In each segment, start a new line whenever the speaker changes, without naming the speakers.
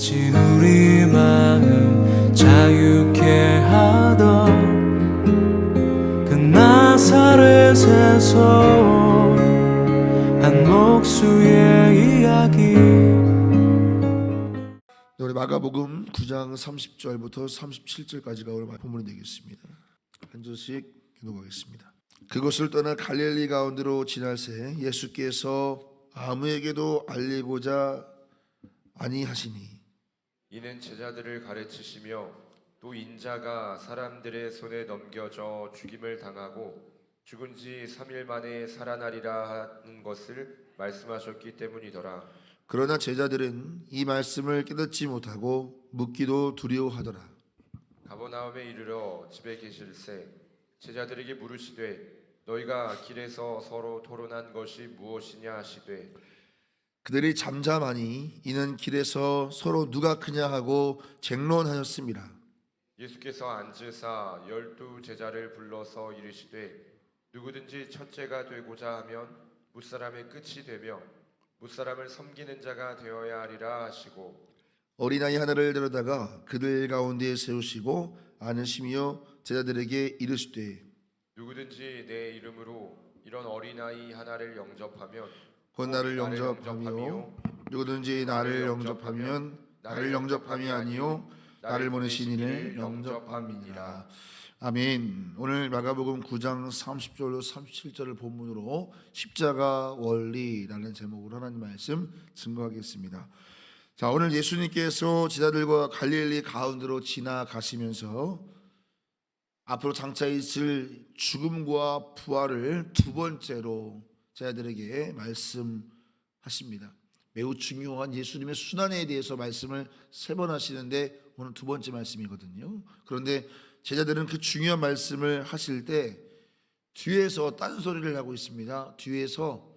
같이 우리 마음 자유케 하던 그 나사렛에서 한 목수의 이야기.
우리 마가복음 9장 30절부터 37절까지가 오늘 본문이 되겠습니다. 한 절씩 기도하겠습니다. 그곳을 떠나 갈릴리 가운데로 지날새 예수께서 아무에게도 알리고자 아니하시니
이는 제자들을 가르치시며 또 인자가 사람들의 손에 넘겨져 죽임을 당하고 죽은 지 3일 만에 살아나리라 하는 것을 말씀하셨기 때문이더라.
그러나 제자들은 이 말씀을 깨닫지 못하고 묻기도 두려워하더라.
가버나움에 이르러 집에 계실새 제자들에게 물으시되 너희가 길에서 서로 토론한 것이 무엇이냐 하시되
그들이 잠잠하니 이는 길에서 서로 누가 크냐 하고 쟁론하였습니다.
예수께서 앉으사 12 제자를 불러서 이르시되 누구든지 첫째가 되고자 하면 무사람의 끝이 되며 무사람을 섬기는 자가 되어야 하리라 하시고
어린아이 하나를 데려다가 그들 가운데에 세우시고 안으시며 제자들에게 이르시되
누구든지 내 이름으로 이런 어린아이 하나를 영접하면
곧 나를 영접하며 누구든지 나를 영접하면 나를 영접함이 아니요 나를 보내신 이를 영접함이니라. 아멘. 오늘 마가복음 9장 30절로 37절을 본문으로 십자가 원리라는 제목으로 하나님 말씀 증거하겠습니다. 자, 오늘 예수님께서 제자들과 갈릴리 가운데로 지나가시면서 앞으로 장차 있을 죽음과 부활을 두 번째로 제자들에게 말씀하십니다. 매우 중요한 예수님의 순환에 대해서 말씀을 세 번 하시는데 오늘 두 번째 말씀이거든요. 그런데 제자들은 그 중요한 말씀을 하실 때 뒤에서 딴소리를 하고 있습니다. 뒤에서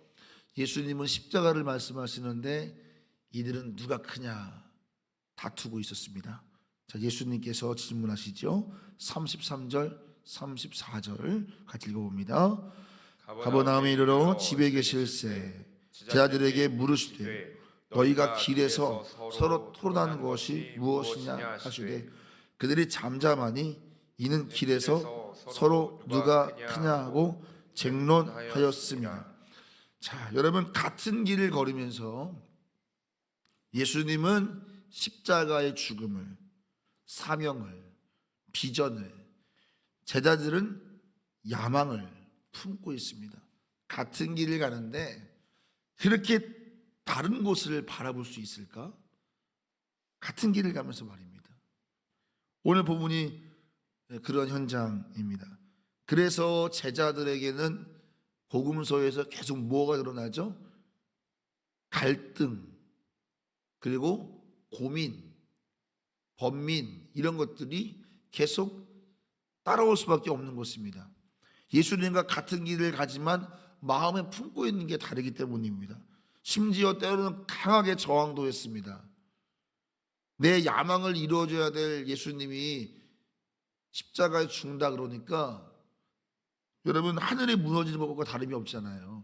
예수님은 십자가를 말씀하시는데 이들은 누가 크냐 다투고 있었습니다. 자, 예수님께서 질문하시죠. 33절 34절 같이 읽어봅니다. 가버나움에 이르러 집에 계실새 제자들에게 물으시되 너희가 길에서 서로 토론하는 것이 무엇이냐 하시되 그들이 잠잠하니 이는 길에서 서로 누가 크냐 하고 쟁론하였습니다. 자, 여러분, 같은 길을 걸으면서 예수님은 십자가의 죽음을, 사명을, 비전을, 제자들은 야망을 품고 있습니다. 같은 길을 가는데 그렇게 다른 곳을 바라볼 수 있을까? 같은 길을 가면서 말입니다. 오늘 본문이 그런 현장입니다. 그래서 제자들에게는 복음서에서 계속 뭐가 드러나죠? 갈등, 그리고 고민, 번민 이런 것들이 계속 따라올 수밖에 없는 것입니다. 예수님과 같은 길을 가지만 마음에 품고 있는 게 다르기 때문입니다. 심지어 때로는 강하게 저항도 했습니다. 내 야망을 이루어줘야 될 예수님이 십자가에 죽는다 그러니까 여러분, 하늘에 무너지는 것과 다름이 없잖아요.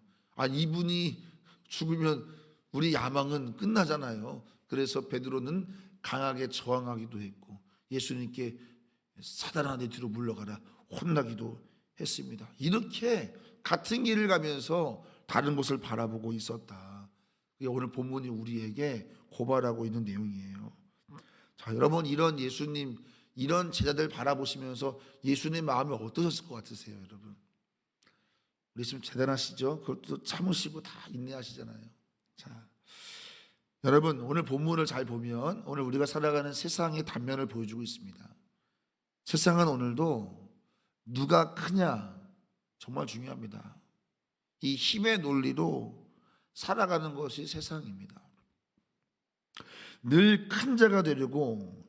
이분이 죽으면 우리 야망은 끝나잖아요. 그래서 베드로는 강하게 저항하기도 했고 예수님께 사단아 내 뒤로 물러가라 혼나기도 했습니다. 이렇게 같은 길을 가면서 다른 곳을 바라보고 있었다. 오늘 본문이 우리에게 고발하고 있는 내용이에요. 자, 여러분, 이런 예수님, 이런 제자들 바라보시면서 예수님 마음이 어떠셨을 것 같으세요, 여러분? 우리 지금 대단하시죠? 그것도 참으시고 다 인내하시잖아요. 자, 여러분, 오늘 본문을 잘 보면 오늘 우리가 살아가는 세상의 단면을 보여주고 있습니다. 세상은 오늘도 누가 크냐 정말 중요합니다. 이 힘의 논리로 살아가는 것이 세상입니다. 늘 큰 자가 되려고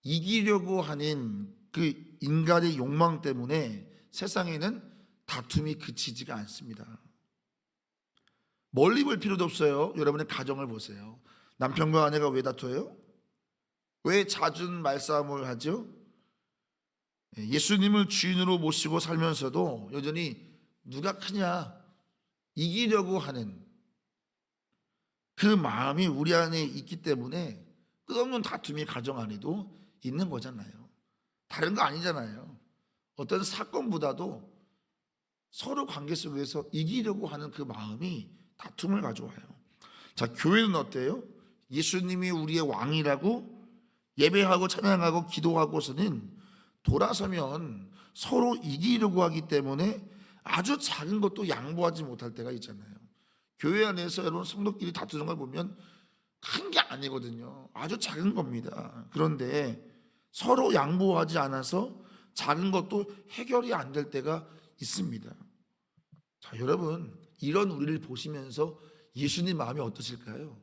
이기려고 하는 그 인간의 욕망 때문에 세상에는 다툼이 그치지가 않습니다. 멀리 볼 필요도 없어요. 여러분의 가정을 보세요. 남편과 아내가 왜 다퉈요? 왜 잦은 말싸움을 하죠? 예수님을 주인으로 모시고 살면서도 여전히 누가 크냐 이기려고 하는 그 마음이 우리 안에 있기 때문에 끝없는 다툼이 가정 안에도 있는 거잖아요. 다른 거 아니잖아요. 어떤 사건보다도 서로 관계 속에서 이기려고 하는 그 마음이 다툼을 가져와요. 자, 교회는 어때요? 예수님이 우리의 왕이라고 예배하고 찬양하고 기도하고서는 돌아서면 서로 이기려고 하기 때문에 아주 작은 것도 양보하지 못할 때가 있잖아요. 교회 안에서 여러분 성도끼리 다투는 걸 보면 큰 게 아니거든요. 아주 작은 겁니다. 그런데 서로 양보하지 않아서 작은 것도 해결이 안 될 때가 있습니다. 자, 여러분, 이런 우리를 보시면서 예수님 마음이 어떠실까요?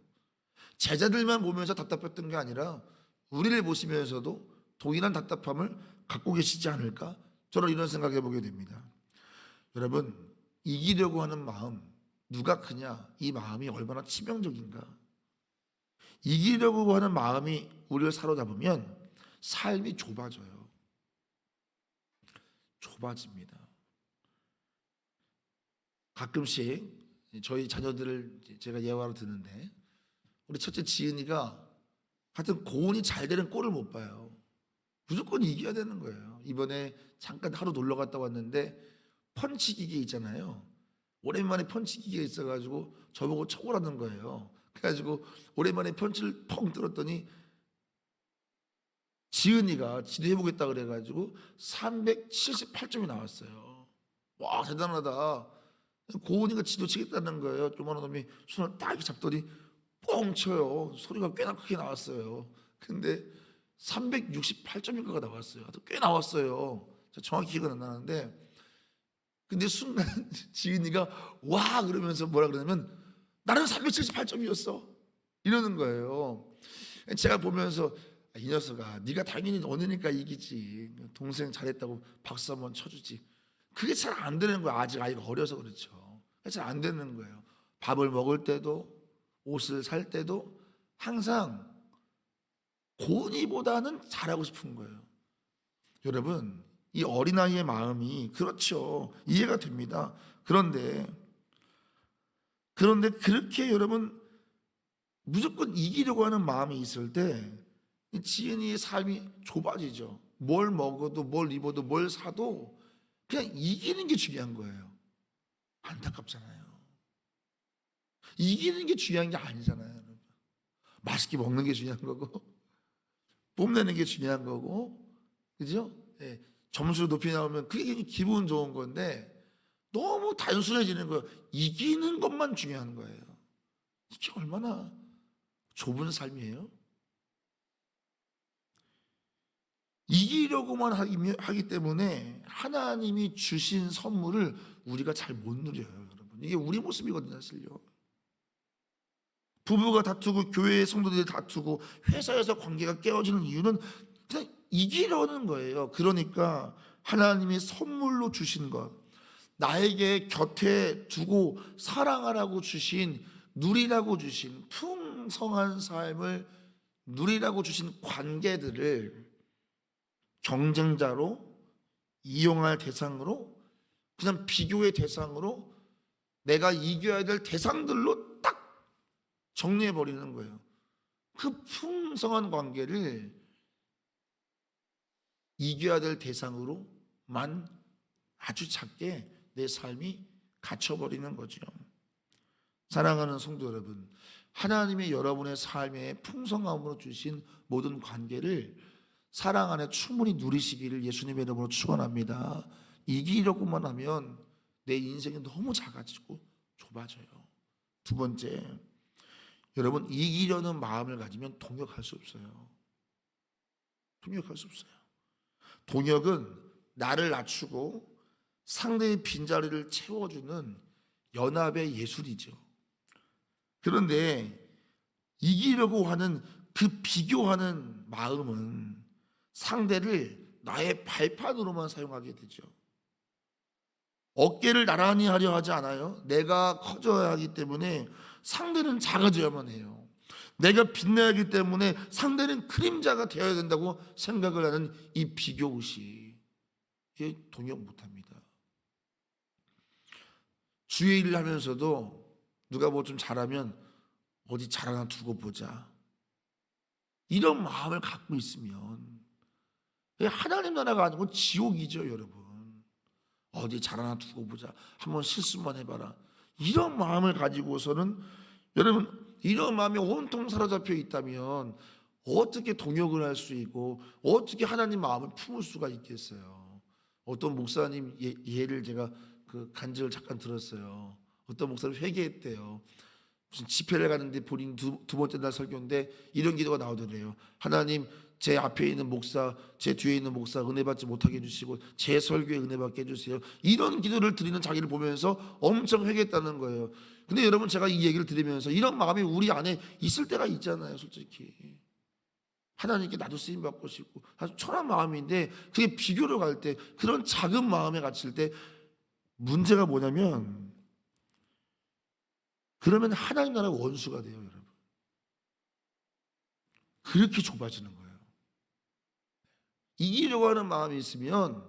제자들만 보면서 답답했던 게 아니라 우리를 보시면서도 동일한 답답함을 갖고 계시지 않을까? 저는 이런 생각해 보게 됩니다. 여러분, 이기려고 하는 마음, 누가 크냐? 이 마음이 얼마나 치명적인가? 이기려고 하는 마음이 우리를 사로잡으면 삶이 좁아져요. 좁아집니다. 가끔씩 저희 자녀들을 제가 예화로 드는데, 우리 첫째 지은이가 하여튼 고운이 잘 되는 꼴을 못 봐요. 무조건 이겨야 되는 거예요. 이번에 잠깐 하루 놀러 갔다 왔는데 펀치기계 있잖아요. 오랜만에 펀치기계가 있어가지고 저보고 쳐보라는 거예요. 그래가지고 오랜만에 펀치를 펑 들었더니 지은이가 지도 해보겠다 그래가지고 378점이 나왔어요. 와, 대단하다. 고은이가 지도 치겠다는 거예요. 조만한 놈이 손을 딱 잡더니 뻥 쳐요. 소리가 꽤나 크게 나왔어요. 근데 368점인가가 나왔어요. 꽤 나왔어요. 정확히 기억은 안 나는데, 근데 순간 지은이가 와 그러면서 뭐라 그러냐면 나는 378점이었어 이러는 거예요. 제가 보면서 이 녀석아, 네가 당연히 언니니까 이기지. 동생 잘했다고 박수 한번 쳐주지. 그게 잘 안 되는 거야. 아직 아이가 어려서 그렇죠. 잘 안 되는 거예요. 밥을 먹을 때도 옷을 살 때도 항상 고은이보다는 잘하고 싶은 거예요. 여러분, 이 어린아이의 마음이 그렇죠. 이해가 됩니다. 그런데 그렇게 여러분 무조건 이기려고 하는 마음이 있을 때 지은이의 삶이 좁아지죠. 뭘 먹어도 뭘 입어도 뭘 사도 그냥 이기는 게 중요한 거예요. 안타깝잖아요. 이기는 게 중요한 게 아니잖아요. 맛있게 먹는 게 중요한 거고 뽐내는 게 중요한 거고, 그죠? 예, 점수 높이 나오면 그게 기분 좋은 건데 너무 단순해지는 거예요. 이기는 것만 중요한 거예요. 이게 얼마나 좁은 삶이에요? 이기려고만 하기 때문에 하나님이 주신 선물을 우리가 잘 못 누려요, 여러분. 이게 우리 모습이거든요, 사실요. 부부가 다투고 교회의 성도들이 다투고 회사에서 관계가 깨어지는 이유는 그냥 이기려는 거예요. 그러니까 하나님이 선물로 주신 것, 나에게 곁에 두고 사랑하라고 주신, 누리라고 주신 풍성한 삶을 누리라고 주신 관계들을 경쟁자로, 이용할 대상으로, 그냥 비교의 대상으로, 내가 이겨야 될 대상들로 딱 정리해 버리는 거예요. 그 풍성한 관계를 이겨야 될 대상으로만 아주 작게 내 삶이 갇혀버리는 거죠. 사랑하는 성도 여러분, 하나님이 여러분의 삶에 풍성함으로 주신 모든 관계를 사랑 안에 충분히 누리시기를 예수님의 이름으로 축원합니다. 이기려고만 하면 내 인생이 너무 작아지고 좁아져요. 두 번째, 여러분, 이기려는 마음을 가지면 동역할 수 없어요. 동역할 수 없어요. 동역은 나를 낮추고 상대의 빈자리를 채워주는 연합의 예술이죠. 그런데 이기려고 하는 그 비교하는 마음은 상대를 나의 발판으로만 사용하게 되죠. 어깨를 나란히 하려 하지 않아요. 내가 커져야 하기 때문에 상대는 작아져야만 해요. 내가 빛나야 하기 때문에 상대는 그림자가 되어야 된다고 생각을 하는 이 비교의식, 이게 동역 못합니다. 주의 일을 하면서도 누가 뭐 좀 잘하면 어디 잘 하나 두고 보자, 이런 마음을 갖고 있으면 하나님 나라가 아니고 지옥이죠, 여러분. 어디 잘 하나 두고 보자, 한번 실수만 해봐라, 이런 마음을 가지고서는 여러분, 이런 마음이 온통 사로잡혀 있다면 어떻게 동역을 할 수 있고 어떻게 하나님 마음을 품을 수가 있겠어요? 어떤 목사님 예를 제가 그 간증을 잠깐 들었어요. 어떤 목사님 회개했대요. 무슨 집회를 가는데 본인 두 번째 날 설교인데 이런 기도가 나오더래요. 하나님, 제 앞에 있는 목사, 제 뒤에 있는 목사 은혜 받지 못하게 해주시고 제 설교에 은혜 받게 해주세요. 이런 기도를 드리는 자기를 보면서 엄청 회개했다는 거예요. 근데 여러분, 제가 이 얘기를 들으면서 이런 마음이 우리 안에 있을 때가 있잖아요, 솔직히. 하나님께 나도 쓰임 받고 싶고 아주 천한 마음인데 그게 비교로 갈 때, 그런 작은 마음에 갇힐 때 문제가 뭐냐면, 그러면 하나님 나라의 원수가 돼요, 여러분. 그렇게 좁아지는 거예요. 이기려고 하는 마음이 있으면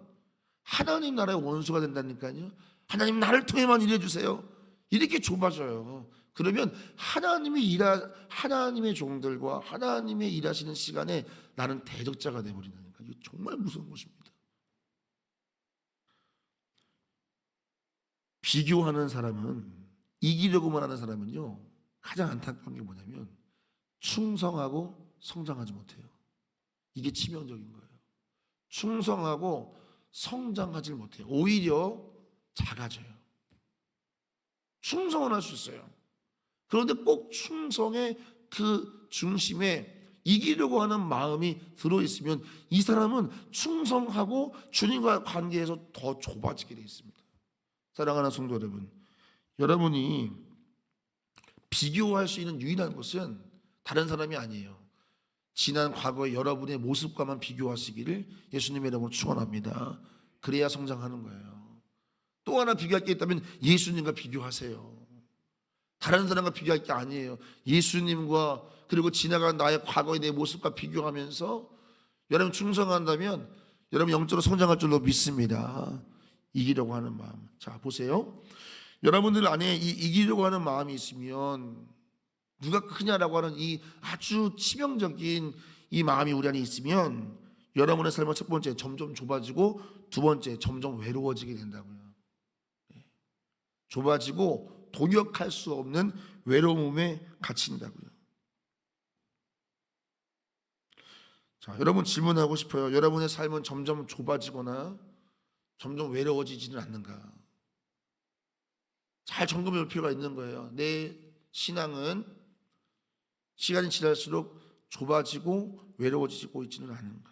하나님 나라의 원수가 된다니까요. 하나님, 나를 통해만 일해주세요, 이렇게 좁아져요. 그러면 하나님의 종들과 하나님의 일하시는 시간에 나는 대적자가 되어버린다니까. 이거 정말 무서운 것입니다. 비교하는 사람은, 이기려고만 하는 사람은요, 가장 안타까운 게 뭐냐면 충성하고 성장하지 못해요. 이게 치명적인 거예요. 충성하고 성장하지 못해요. 오히려 작아져요. 충성은 할 수 있어요. 그런데 꼭 충성의 그 중심에 이기려고 하는 마음이 들어있으면 이 사람은 충성하고 주님과 관계에서 더 좁아지게 되어 있습니다. 사랑하는 성도 여러분, 여러분이 비교할 수 있는 유일한 것은 다른 사람이 아니에요. 지난 과거의 여러분의 모습과만 비교하시기를 예수님의 이름으로 축원합니다. 그래야 성장하는 거예요. 또 하나 비교할 게 있다면 예수님과 비교하세요. 다른 사람과 비교할 게 아니에요. 예수님과, 그리고 지나간 나의 과거의 내 모습과 비교하면서 여러분 충성한다면 여러분 영적으로 성장할 줄로 믿습니다. 이기려고 하는 마음. 자, 보세요. 여러분들 안에 이 이기려고 하는 마음이 있으면, 누가 크냐라고 하는 이 아주 치명적인 이 마음이 우리 안에 있으면 여러분의 삶은 첫 번째 점점 좁아지고, 두 번째 점점 외로워지게 된다고요. 좁아지고 동역할 수 없는 외로움에 갇힌다고요. 자, 여러분 질문하고 싶어요. 여러분의 삶은 점점 좁아지거나 점점 외로워지지는 않는가? 잘 점검해 볼 필요가 있는 거예요. 내 신앙은 시간이 지날수록 좁아지고 외로워지고 있지는 않은가?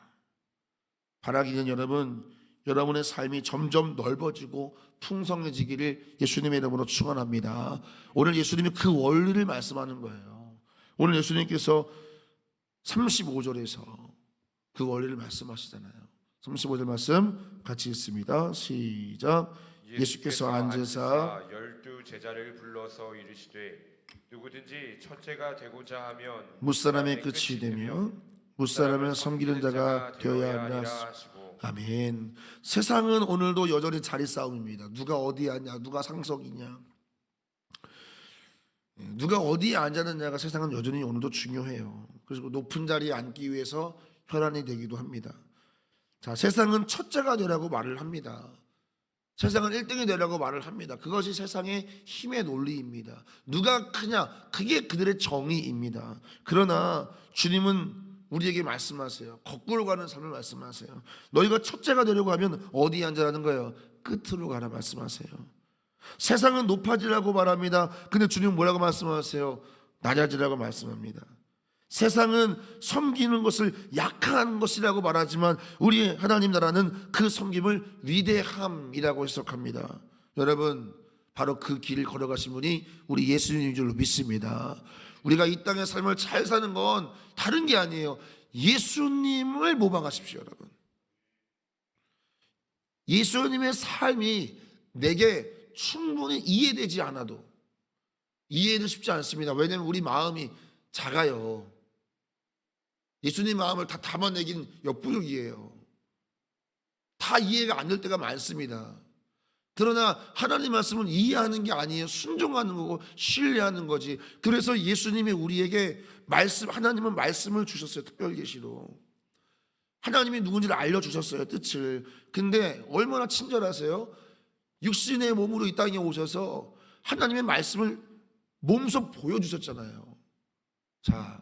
바라기는 여러분, 여러분의 삶이 점점 넓어지고 풍성해지기를 예수님의 이름으로 축원합니다. 오늘 예수님이 그 원리를 말씀하는 거예요. 오늘 예수님께서 35절에서 그 원리를 말씀하시잖아요. 35절 말씀 같이 읽습니다. 시작. 예수께서 앉으사
12제자를 불러서 이르시되 누구든지 첫째가 되고자 하면
무사람의 끝이 되며 무사람을 섬기는 자가 되어야 하리라 하시고. 아멘. 세상은 오늘도 여전히 자리 싸움입니다. 누가 어디에 앉냐, 누가 상석이냐, 누가 어디에 앉았느냐가 세상은 여전히 오늘도 중요해요. 그리고 높은 자리에 앉기 위해서 혈안이 되기도 합니다. 자, 세상은 첫째가 되라고 말을 합니다. 세상은 1등이 되라고 말을 합니다. 그것이 세상의 힘의 논리입니다. 누가 크냐, 그게 그들의 정의입니다. 그러나 주님은 우리에게 말씀하세요. 거꾸로 가는 삶을 말씀하세요. 너희가 첫째가 되려고 하면 어디에 앉으라는 거예요? 끝으로 가라 말씀하세요. 세상은 높아지라고 말합니다. 근데 주님은 뭐라고 말씀하세요? 낮아지라고 말씀합니다. 세상은 섬기는 것을 약한 것이라고 말하지만 우리 하나님 나라는 그 섬김을 위대함이라고 해석합니다. 여러분, 바로 그 길을 걸어가신 분이 우리 예수님인 줄로 믿습니다. 우리가 이 땅의 삶을 잘 사는 건 다른 게 아니에요. 예수님을 모방하십시오, 여러분. 예수님의 삶이 내게 충분히 이해되지 않아도, 이해는 쉽지 않습니다. 왜냐하면 우리 마음이 작아요. 예수님 마음을 다 담아내긴 역부족이에요. 다 이해가 안 될 때가 많습니다. 그러나 하나님 말씀은 이해하는 게 아니에요. 순종하는 거고 신뢰하는 거지. 그래서 예수님이 우리에게 하나님은 말씀을 주셨어요. 특별 계시로. 하나님이 누군지를 알려주셨어요. 뜻을. 근데 얼마나 친절하세요? 육신의 몸으로 이 땅에 오셔서 하나님의 말씀을 몸소 보여주셨잖아요. 자,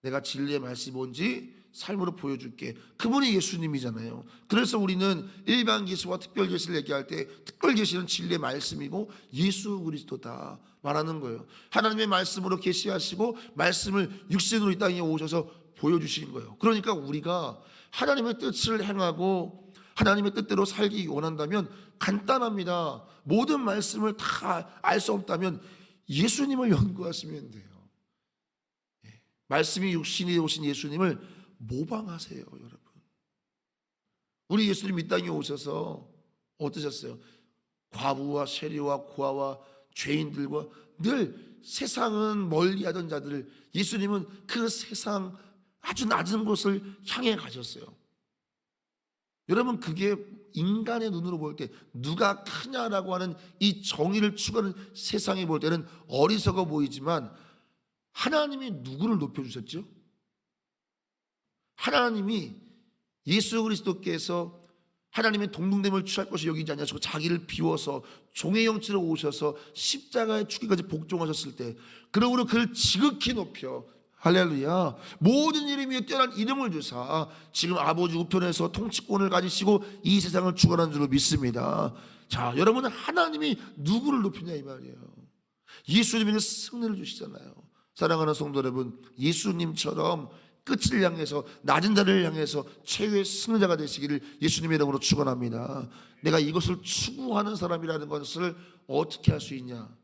내가 진리의 말씀이 뭔지 삶으로 보여줄게. 그분이 예수님이잖아요. 그래서 우리는 일반 계시와 특별 계시를 얘기할 때 특별 계시는 진리의 말씀이고 예수 그리스도다 말하는 거예요. 하나님의 말씀으로 계시하시고 말씀을 육신으로 이 땅에 오셔서 보여주신 거예요. 그러니까 우리가 하나님의 뜻을 행하고 하나님의 뜻대로 살기 원한다면 간단합니다. 모든 말씀을 다 알 수 없다면 예수님을 연구하시면 돼요. 말씀이 육신이 오신 예수님을 모방하세요, 여러분. 우리 예수님 이 땅에 오셔서 어떠셨어요? 과부와 세리와 고아와 죄인들과 늘 세상은 멀리하던 자들을 예수님은 그 세상 아주 낮은 곳을 향해 가셨어요. 여러분, 그게 인간의 눈으로 볼 때 누가 크냐라고 하는 이 정의를 추구하는 세상에 볼 때는 어리석어 보이지만 하나님이 누구를 높여주셨죠? 하나님이 예수 그리스도께서 하나님의 동등됨을 취할 것이 여기지 않냐시고 자기를 비워서 종의 형체로 오셔서 십자가의 죽기까지 복종하셨을 때 그러므로 그를 지극히 높여 할렐루야 모든 이름 위에 뛰어난 이름을 주사 지금 아버지 우편에서 통치권을 가지시고 이 세상을 주관하는 줄로 믿습니다. 자, 여러분은 하나님이 누구를 높이냐 이 말이에요. 예수님에게 승리를 주시잖아요. 사랑하는 성도 여러분, 예수님처럼 끝을 향해서 낮은 자를 향해서 최후의 승리자가 되시기를 예수님의 이름으로 축원합니다. 내가 이것을 추구하는 사람이라는 것을 어떻게 할 수 있냐?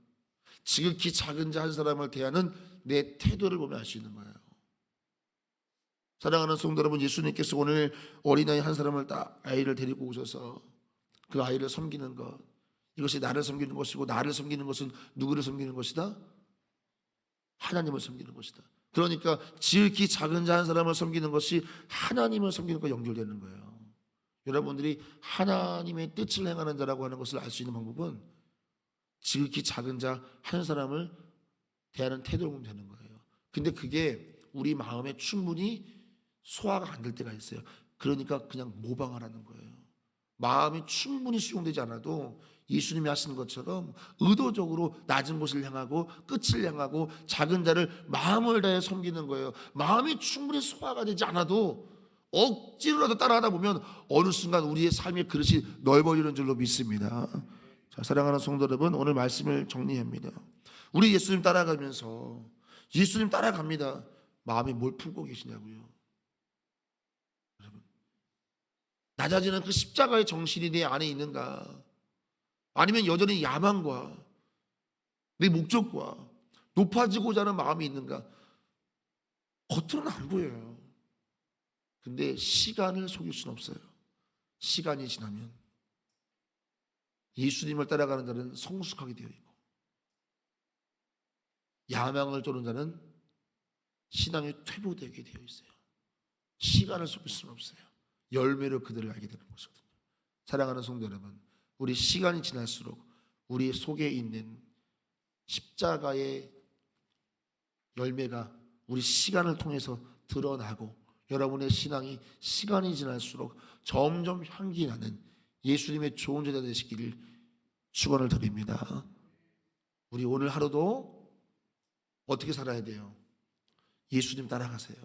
지극히 작은 자 한 사람을 대하는 내 태도를 보면 알 수 있는 거예요. 사랑하는 성도 여러분, 예수님께서 오늘 어린아이 한 사람을 아이를 데리고 오셔서 그 아이를 섬기는 것, 이것이 나를 섬기는 것이고 나를 섬기는 것은 누구를 섬기는 것이다? 하나님을 섬기는 것이다. 그러니까 지극히 작은 자 한 사람을 섬기는 것이 하나님을 섬기는 것과 연결되는 거예요. 여러분들이 하나님의 뜻을 행하는 자라고 하는 것을 알 수 있는 방법은 지극히 작은 자 한 사람을 대하는 태도를 보면 되는 거예요. 근데 그게 우리 마음에 충분히 소화가 안 될 때가 있어요. 그러니까 그냥 모방하라는 거예요. 마음이 충분히 수용되지 않아도 예수님이 하신 것처럼 의도적으로 낮은 곳을 향하고 끝을 향하고 작은 자를 마음을 다해 섬기는 거예요. 마음이 충분히 소화가 되지 않아도 억지로라도 따라하다 보면 어느 순간 우리의 삶의 그릇이 넓어지는 줄로 믿습니다. 자, 사랑하는 성도 여러분, 오늘 말씀을 정리합니다. 우리 예수님 따라가면서 예수님 따라갑니다. 마음에 뭘 품고 계시냐고요. 여러분, 낮아지는 그 십자가의 정신이 내 안에 있는가? 아니면 여전히 야망과 내 목적과 높아지고자 하는 마음이 있는가? 겉으로는 안 보여요. 근데 시간을 속일 수는 없어요. 시간이 지나면 예수님을 따라가는 자는 성숙하게 되어 있고 야망을 쫓는 자는 신앙이 퇴보되게 되어 있어요. 시간을 속일 수는 없어요. 열매로 그들을 알게 되는 것이거든요. 사랑하는 성도 여러분, 우리 시간이 지날수록 우리 속에 있는 십자가의 열매가 우리 시간을 통해서 드러나고 여러분의 신앙이 시간이 지날수록 점점 향기 나는 예수님의 좋은 제자 되시기를 축원을 드립니다. 우리 오늘 하루도 어떻게 살아야 돼요? 예수님 따라가세요.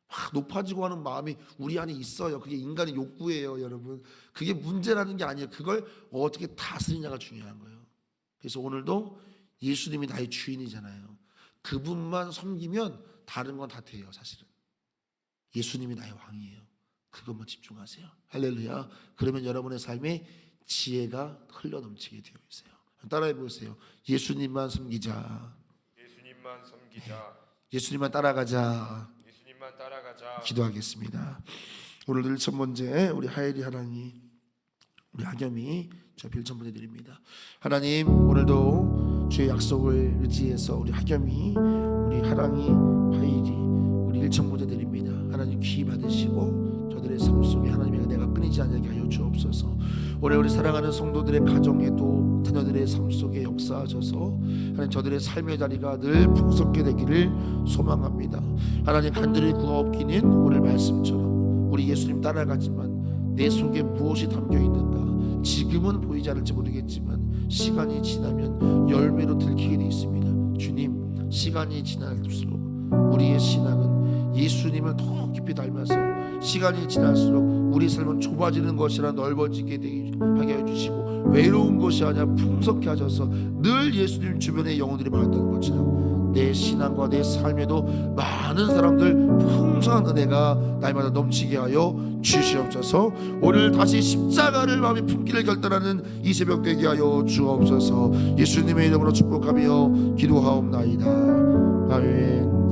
막 높아지고 하는 마음이 우리 안에 있어요. 그게 인간의 욕구예요, 여러분. 그게 문제라는 게 아니에요. 그걸 어떻게 다스리냐가 중요한 거예요. 그래서 오늘도 예수님이 나의 주인이잖아요. 그분만 섬기면 다른 건 다 돼요, 사실은. 예수님이 나의 왕이에요. 그것만 집중하세요. 할렐루야. 그러면 여러분의 삶에 지혜가 흘러넘치게 되어 있어요. 따라해 보세요. 예수님만 섬기자.
예수님만 섬기자.
예수님만 따라가자.
예수님만 따라가자.
기도하겠습니다. 오늘도 1,000번째 우리 하엘이 하랑이 우리 하겸이 저 빌전 보내드립니다. 하나님, 오늘도 주의 약속을 의지해서 우리 하겸이 우리 하랑이 하엘이 우리 1,000번째 드립니다. 하나님 귀 받으시고 저들의 삶 속에 하나님의 은혜가 끊이지 않게 하여 주옵소서. 올해 우리 사랑하는 성도들의 가정에도 자녀들의 삶 속에 역사하셔서 하나님 저들의 삶의 자리가 늘 풍성케 되기를 소망합니다. 하나님 간절히 구하옵기는 오늘 말씀처럼 우리 예수님 따라가지만 내 속에 무엇이 담겨 있는가 지금은 보이지 않을지 모르겠지만 시간이 지나면 열매로 들키게 되어 있습니다. 주님, 시간이 지날수록 우리의 신앙은 예수님을 더 깊이 닮아서 시간이 지날수록 우리 삶은 좁아지는 것이라 넓어지게 하게 해주시고 외로운 것이 아니라 풍성케 하셔서 늘 예수님 주변에 영혼들이 많았던 것처럼 내 신앙과 내 삶에도 많은 사람들 풍성한 은혜가 날마다 넘치게 하여 주시옵소서. 오늘 다시 십자가를 마음에 품기를 결단하는 이 새벽 되게 하여 주옵소서. 예수님의 이름으로 축복하며 기도하옵나이다. 아멘.